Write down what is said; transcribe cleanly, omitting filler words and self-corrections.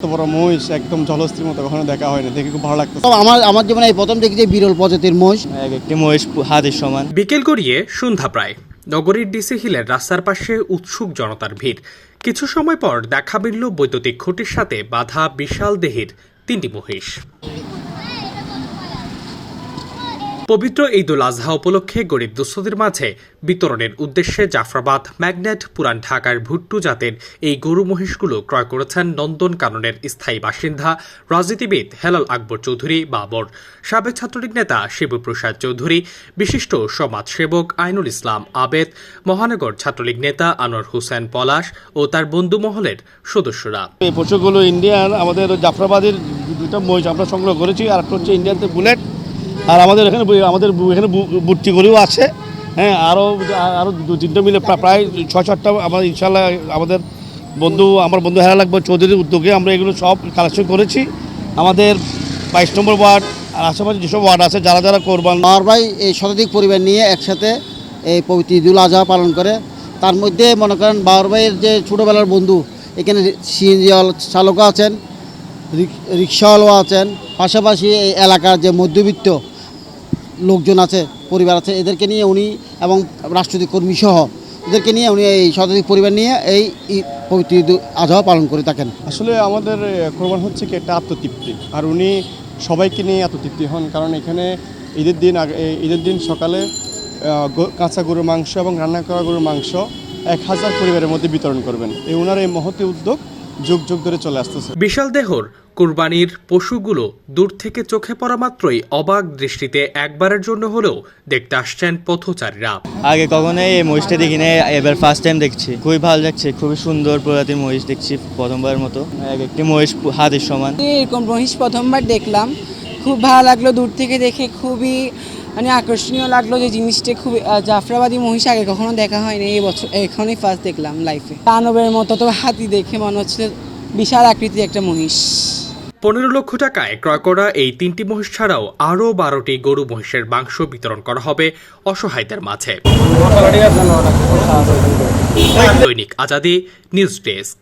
বড় মহিষ একদম জলস্থির মতো কখনো দেখা হয়নি, দেখে খুব ভালো লাগতো। আমার জীবনে এই প্রথম দেখি যে বিরল প্রজাতির মহিষ। একটি মহিষ হাতের সমান। বিকেল গড়িয়ে সন্ধ্যা প্রায় নগরীর ডিসি হিলের রাস্তার পাশে উৎসুক জনতার ভিড়। কিছু সময় পর দেখা মিলল বৈদ্যুতিক খুঁটির সাথে বাঁধা বিশাল দেহের তিনটি মহিষ। পবিত্র ঈদ উল আজহা উপলক্ষে গরিব দুস্থদের মাঝে বিতরণের উদ্দেশ্যে জাফরাবাদ, ম্যাগনেট, পুরান ঢাকার ভুট্টু জাতের এই গরু মহিষগুলো ক্রয় করেছেন নন্দনকাননের স্থায়ী বাসিন্দা রাজনীতিবিদ হেলাল আকবর চৌধুরী বাবর, সাবেক ছাত্রলীগ নেতা শিবপ্রসাদ চৌধুরী, বিশিষ্ট সমাজসেবক আইনুল ইসলাম আবেদ, মহানগর ছাত্রলীগ নেতা আনোয়ার হোসেন পলাশ ও তার বন্ধু মহলের সদস্যরা। এই পশুগুলো ইন্ডিয়ান, আমাদের জাফরাবাদের দুটো মহিষ আমরা সংগ্রহ করেছি, আর একটা হচ্ছে ইন্ডিয়ানতে বুলেট, আর আমাদের এখানে বুট্টি গরুও আছে। হ্যাঁ, আরও দু তিনটা মিলে প্রায় 6-7টা আমাদের ইনশাল্লাহ আমার বন্ধু হেলাল আকবর চৌধুরীর উদ্যোগে আমরা এগুলো সব কালেকশন করেছি। আমাদের 22 নম্বর ওয়ার্ড আর আশেপাশে যেসব ওয়ার্ড আছে যারা কোরবান। বাবর ভাই এই শতাধিক পরিবার নিয়ে একসাথে এই পবিত্র ঈদ উল আজহা পালন করে। তার মধ্যে মনে করেন বাবর ভাইয়ের যে ছোটোবেলার বন্ধু, এখানে সিএনজি চালকও আছেন, রিক্সাওয়ালাও আছেন, পাশাপাশি এই এলাকার যে মধ্যবিত্ত লোকজন আছে, পরিবার আছে, এদেরকে নিয়ে উনি এবং রাষ্ট্রীয় কর্মী সহ এদেরকে নিয়ে উনি এই শতাধিক পরিবার নিয়ে এই পবিত্র ঈদ উল আজহা পালন করে থাকেন। আসলে আমাদের কোরবান হচ্ছে কি একটা আত্মতৃপ্তি, আর উনি সবাইকে নিয়ে আত্মতৃপ্তি হন। কারণ এখানে ঈদের দিন সকালে কাঁচা গরুর মাংস এবং রান্না করা গরুর মাংস 1000 পরিবারের মধ্যে বিতরণ করবেন। ওনার এই মহতি উদ্যোগ যুগ যুগ ধরে চলে আসতেছে। বিশাল দেহর কুরবানির পশুগুলো দূর থেকে চোখে পড়া মাত্রই অবাক দৃষ্টিতে একবারের জন্য হলেও দেখতে আসছেন পথচারীরা। আগে কখনোই এই মহিষটা দেখি না, এবার ফার্স্ট টাইম দেখছি। খুবই ভালো লাগছে, খুবই সুন্দর প্রজাতির মহিষ দেখছি প্রথমবারের মতো। একটি মহিষ হাতের সমান। এরকম মহিষ প্রথমবার দেখলাম, খুব ভালো লাগলো। দূর থেকে দেখে খুবই আকর্ষণীয় লাগলো যে জিনিসটা খুব জাফরাবাদী মহিষ আগে কখনো দেখা হয়নি, এই বছর এখনই ফার্স্ট দেখলাম লাইফে। দানবের মতো তো হাতি দেখে মনে হচ্ছে বিশাল আকৃতির একটা মহিষ। 15 লক্ষ টাকায় ক্রয় করা এই 3টি মহিষ ছাড়াও আরও 12টি গরু মহিষের মাংস বিতরণ করা হবে অসহায়দের মাঝে। দৈনিক আজাদী, নিউজ ডেস্ক।